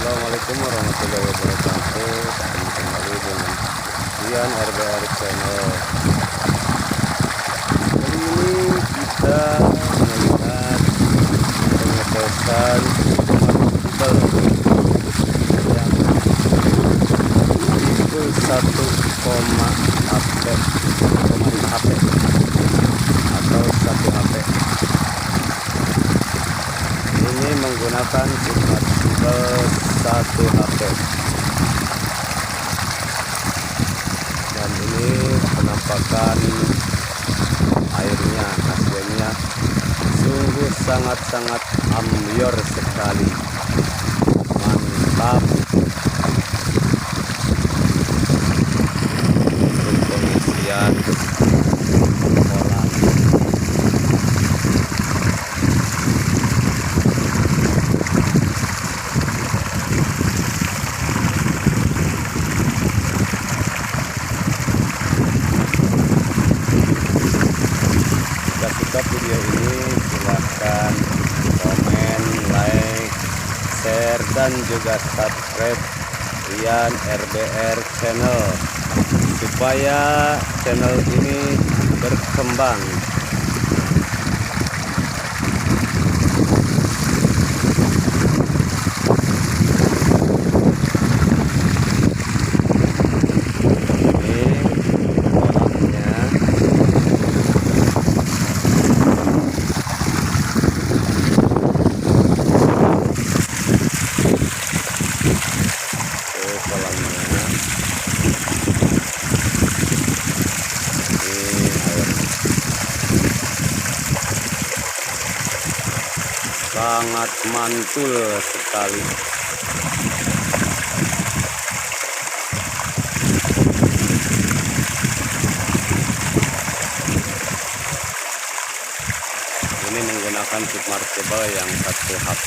Assalamualaikum warahmatullahi wabarakatuh. Kembali dengan Ian RBR Channel. Kali ini kita melihat pengetesan yang itu 1,5 HP atau 1 HP. Ini menggunakan submersible 1 HP, dan ini penampakan airnya, hasilnya sungguh sangat-sangat ambiar sekali, mantap. Untuk pengisian kolam suka video ini, silahkan komen, like, share, dan juga subscribe Ian RBR Channel supaya channel ini berkembang. Sangat mantul sekali. Ini menggunakan submersible yang 1 HP.